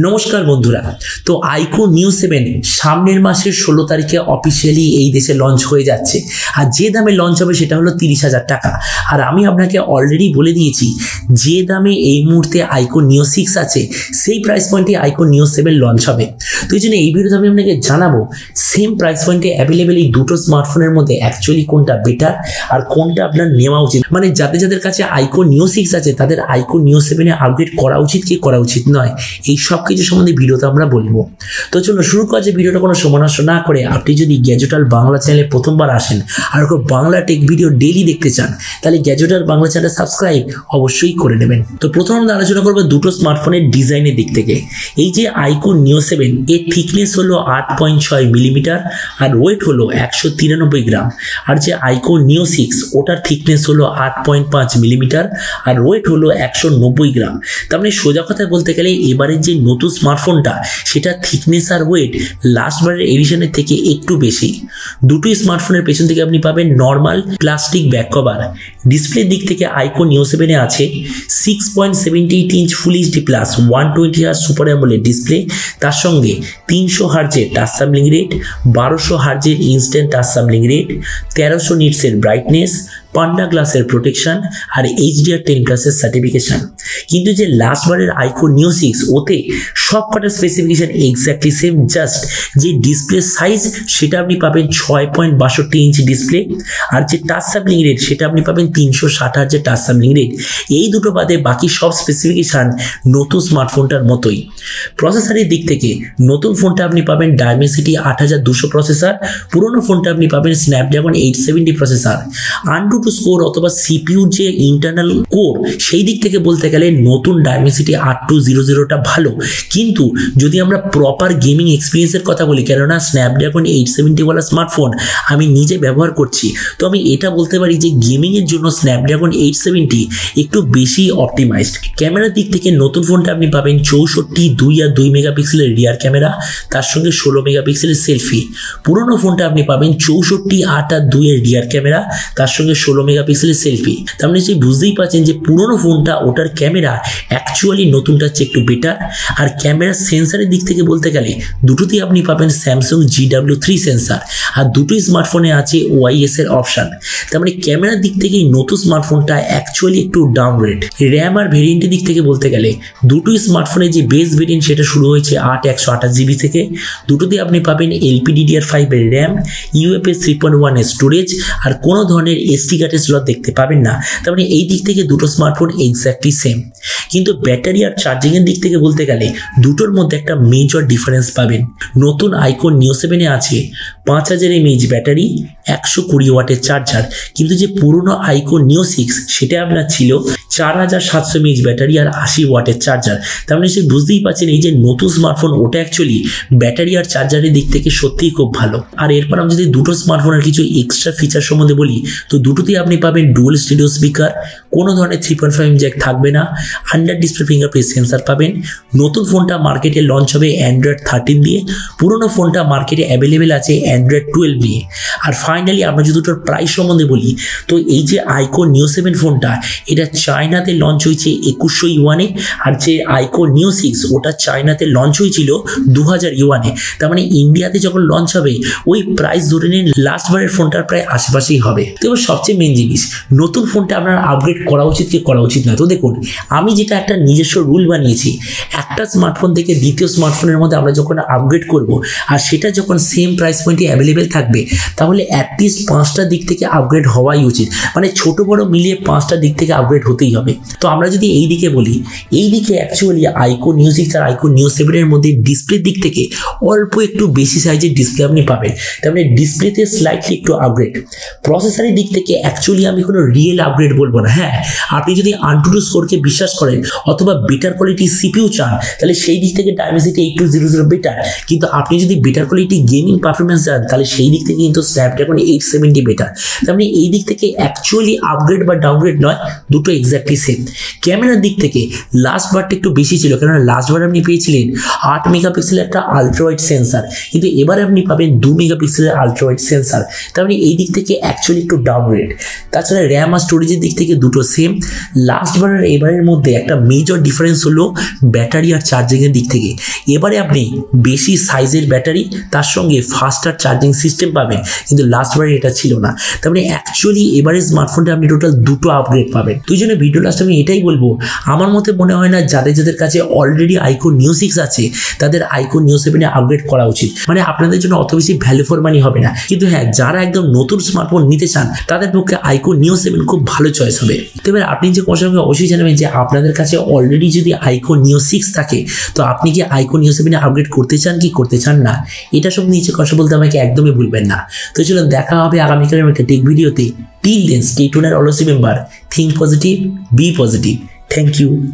নমস্কার বন্ধুরা, তো IQOO NEO 7 সামনের মাসের 16 তারিখে অফিসিয়ালি এই দেশে লঞ্চ হয়ে যাচ্ছে। আর যে দামে লঞ্চ হবে সেটা হলো 30,000 টাকা। আর আমি আপনাকে অলরেডি বলে দিয়েছি যে দামে এই মুহূর্তে IQOO NEO 6 আছে সেই প্রাইস পয়েন্টে IQOO NEO 7 লঞ্চ হবে। তো এই জন্য এই ভিডিওতে আমি আপনাকে জানাবো সেম প্রাইস পয়েন্টে অ্যাভেলেবেল এই দুটো স্মার্টফোনের মধ্যে অ্যাকচুয়ালি কোনটা বেটার আর কোনটা আপনার নেওয়া উচিত। মানে যাদের কাছে IQOO NEO 6 আছে তাদের IQOO NEO 7 এ আপগ্রেড করা উচিত কি করা উচিত নয়, এই সব কিছু সম্বন্ধে ভিডিওতে আমরা বলবো। তো চলো শুরু করা যে ভিডিওটা কোনো সময় নষ্ট না করে, আপনি যদি গ্যাজেট ওয়ার্ল্ড বাংলা চ্যানেলে প্রথমবার আসেন আর বাংলা টেক ভিডিও ডেইলি দেখতে চান তাহলে gadget world Bangla channel subscribe অবশ্যই করে নেবেন। তো প্রথমে আমরা আলোচনা করবো দুটো স্মার্টফোনের ডিজাইনের দিক থেকে। এই যে IQOO NEO 7 এর থিকনেস হলো 8.6 মিলিমিটার আর ওয়েট হলো 193 গ্রাম। আর যে IQOO NEO 6 ওটার থিকনেস হলো 8.5 মিলিমিটার আর ওয়েট হলো 190 গ্রাম। তার মানে সোজা কথায় বলতে গেলে এবারের যে নতুন স্মার্টফোনটা সেটা থিকনেস আর ওয়েট লাস্ট বারের এডিশনের থেকে একটু বেশি। দুটোই স্মার্টফোনের পেছন থেকে আপনি পাবেন নর্মাল প্লাস্টিক ব্যাক কভার। ডিসপ্লের দিক থেকে IQOO NEO 7 এ আছে 6.78 inch full HD plus 120 hertz super AMOLED display, তার সঙ্গে 300 হার্জের টাচ সাবলিং রেট, 1200 হার্জের ইনস্ট্যান্ট টাচ সাবলিং রেট, 1300 নিটসের ব্রাইটনেস, পান্ডা গ্লাসের প্রোটেকশন আর HDR10 প্লাসের সার্টিফিকেশন। কিন্তু যে লাস্ট বারের IQOO NEO 6 ওতে সব কটা স্পেসিফিকেশন এক্স্যাক্টলি সেম, জাস্ট যে ডিসপ্লে সাইজ সেটা আপনি পাবেন 6.62 ইঞ্চি ডিসপ্লে আর যে টাচ সাবলিং রেট সেটা আপনি পাবেন 360 হার্জের টাচ সাবলিং রেট। এই দুটো বাদে বাকি সব স্পেসিফিকেশন নতুন স্মার্টফোনটার মতোই। প্রসেসরের দিক থেকে নতুন ফোনটা আপনি পাবেন ডায়মেনসিটি 8200 প্রসেসর, পুরনো ফোনটা আপনি পাবেন স্ন্যাপড্রাগন 870 প্রসেসর। AnTuTu স্কোর অথবা সিপিইউর যে ইন্টারনাল কোর সেই দিক থেকে বলতে গেলে নতুন ডায়মেনসিটি 8200টা ভালো। কিন্তু যদি আমরা প্রপার গেমিং এক্সপিরিয়েন্সের কথা বলি, কেননা স্ন্যাপড্রাগন 870 ওয়ালা স্মার্টফোন আমি নিজে ব্যবহার করছি, তো আমি এটা বলতে পারি যে গেমিংয়ের জন্য স্ন্যাপড্রাগন 870 একটু বেশি অপটিমাইজড। ক্যামেরার দিক থেকে নতুন ফোনটা আপনি পাবেন 64, 2 আর 2 মেগাপিক্সেলের রিয়ার ক্যামেরা, তার সঙ্গে 16 মেগাপিক্সেলের সেলফি। পুরনো ফোনটা আপনি পাবেন 64, 8 আর 2 এর রিয়ার ক্যামেরা, তার সঙ্গে 16 মেগাপিক্সেলের সেলফি। তার মানে সেই বুঝতেই পারছেন যে পুরনো ফোনটা ওটার ক্যামেরা অ্যাকচুয়ালি নতুনটার চেয়ে একটু বেটার। আর ক্যামেরার সেন্সারের দিক থেকে বলতে গেলে দুটোতেই আপনি পাবেন স্যামসাং GW3 সেন্সার আর দুটোই স্মার্টফোনে আছে OIS এর অপশান। তার মানে ক্যামেরার দিক থেকে নতুন স্মার্টফোনটা অ্যাকচুয়ালি একটু ডাউনগ্রেড। র্যাম আর ভেরিয়েন্টের দিক থেকে বলতে গেলে দুটোই স্মার্টফোনে যে বেস ভেরিয়েন্ট সেটা শুরু হয়েছে 128 GB থেকে। দুটোতেই আপনি পাবেন LPDDR5 এর র্যাম, UFS 3.1 এর স্টোরেজ আর কোনো ধরনের SD কার্ডের স্লট দেখতে পাবেন না। তার মানে এই দিক থেকে দুটো স্মার্টফোন এক্স্যাক্টলি সেম। কিন্তু ব্যাটারি আর চার্জিংয়ের দিক থেকে বলতে গেলে দুটোর মধ্যে একটা মেজর ডিফারেন্স পাবেন। নতুন IQOO NEO 7 এ আছে 5000 mAh ব্যাটারি, 120 ওয়াটের চার্জার। কিন্তু যে পুরনো IQOO NEO 6 সেটা আপনার ছিল 4700 mAh ব্যাটারি আর 80 ওয়াটের চার্জার। তার মানে সে বুঝতেই পারছেন এই যে নতুন স্মার্টফোন ওটা অ্যাকচুয়ালি ব্যাটারি আর চার্জারের দিক থেকে সত্যিই খুব ভালো। আর এরপর আমি যদি দুটো স্মার্টফোনের কিছু এক্সট্রা ফিচার সম্বন্ধে বলি, তো দুটোতেই আপনি পাবেন ডুয়াল স্টেরিও স্পিকার, কোনো ধরনের 3.5 জ্যাক থাকবে না, আন্ডার ডিসপ্লে ফিঙ্গারপ্রিন্ট সেন্সার পাবেন। নতুন ফোনটা মার্কেটে লঞ্চ হবে Android 13 দিয়ে, পুরনো ফোনটা মার্কেটে অ্যাভেলেবেল আছে Android 12 দিয়ে। আর ফাইনালি আমরা যদি দুটোর প্রাইস সম্বন্ধে বলি, তো এই যে IQOO NEO 7 ফোনটা এটা চায়নাতে লঞ্চ হয়েছে 2100 ইউয়ানে, আর যে IQOO NEO 6 ওটা চায়নাতে লঞ্চ হয়েছিল 2000 ইউয়ানে। তার মানে ইন্ডিয়াতে যখন লঞ্চ হবে ওই প্রাইস ধরে নিন লাস্ট বারের ফোনটার প্রায় আশেপাশেই হবে। তো এবার সবচেয়ে মেন জিনিস, নতুন ফোনটা আপনার আপগ্রেড করা উচিত কি করা উচিত না। তো দেখুন, আমি যেটা একটা নিজস্ব রুল বানিয়েছি, একটা স্মার্টফোন থেকে দ্বিতীয় স্মার্টফোনের মধ্যে আমরা যখন আপগ্রেড করব আর সেটা যখন সেম প্রাইস পয়েন্টে অ্যাভেলেবেল থাকবে তাহলে অ্যাটলিস্ট 5টা দিক থেকে আপগ্রেড হওয়াই উচিত। মানে ছোট বড় মিলিয়ে 5টা দিক থেকে আপগ্রেড হতেই হবে। তো আমরা যদি এই দিকে বলি, এই দিকে অ্যাকচুয়ালি IQOO NEO 6 আর IQOO NEO 7 এর মধ্যে ডিসপ্লের দিক থেকে অল্প একটু বেশি সাইজের ডিসপ্লে আপনি পাবেন। তার মানে ডিসপ্লেতে স্লাইটলি একটু আপগ্রেড। প্রসেসরের দিক থেকে অ্যাকচুয়ালি আমি কোনো রিয়েল আপগ্রেড বলবো না। হ্যাঁ, আপনি যদি AnTuTu স্কোরকে বিশ্বাস করেন অথবা বেটার কোয়ালিটি CPU চান তাহলে সেই দিক থেকে ডায়মেনসিটি 8200 বেটার। কিন্তু আপনি যদি বেটার কোয়ালিটি গেমিং পারফরমেন্স চান তাহলে সেই দিক থেকে কিন্তু স্ন্যাপড্রাগন 870 বেটার। তার মানে এই দিক থেকে অ্যাকচুয়ালি আপগ্রেড বা ডাউনগ্রেড নয়, দুটো এক্স্যাক্টলি সেম। ক্যামেরার দিক থেকে লাস্ট বারটা একটু বেশি ছিল, কেননা লাস্ট বার আপনি পেয়েছিলেন 8 মেগাপিক্সেলের একটা আলট্রাওয়াইড সেন্সার, কিন্তু এবার আপনি পাবেন 2 মেগাপিক্সেলের আলট্রাওয়াইড সেন্সার। তার মানে এই দিক থেকে অ্যাকচুয়ালি একটু ডাউনগ্রেড। তাছাড়া র্যাম আর স্টোরেজের দিক থেকে দুটো দুটো সেম। লাস্ট বার আর এবারের মধ্যে একটা মেজর ডিফারেন্স হলো ব্যাটারি আর চার্জিংয়ের দিক থেকে। এবারে আপনি বেশি সাইজের ব্যাটারি তার সঙ্গে ফাস্টার চার্জিং সিস্টেম পাবেন, কিন্তু লাস্ট বারে এটা ছিল না। তার মানে অ্যাকচুয়ালি এবারে স্মার্টফোনটা আপনি টোটাল দুটো আপগ্রেড পাবেন। তুই জন্য ভিডিও লাস্ট আমি এটাই বলবো, আমার মতে মনে হয় না যাদের কাছে অলরেডি IQOO NEO 6 আছে তাদের IQOO NEO 7 এ আপগ্রেড করা উচিত। মানে আপনাদের জন্য অত বেশি ভ্যালু ফর মানি হবে না, কিন্তু হ্যাঁ যারা একদম নতুন স্মার্টফোন নিতে চান তাদের পক্ষে IQOO NEO 7 খুব ভালো চয়েস হবে। তো এবার আপনি যে কোন সঙ্গে অবশ্যই জানাবেন যে আপনাদের কাছে অলরেডি যদি IQOO NEO 6 থাকে তো আপনি কি IQOO NEO 7 এ আপগ্রেড করতে চান কি করতে চান না, এটা সব নিচে কথা বলতে আমাকে একদমই ভুলবেন না। তো চলুন দেখা হবে আগামীকালের একটা টেক ভিডিওতে। Till then stay tuned and always remember, think positive, be positive. Thank you.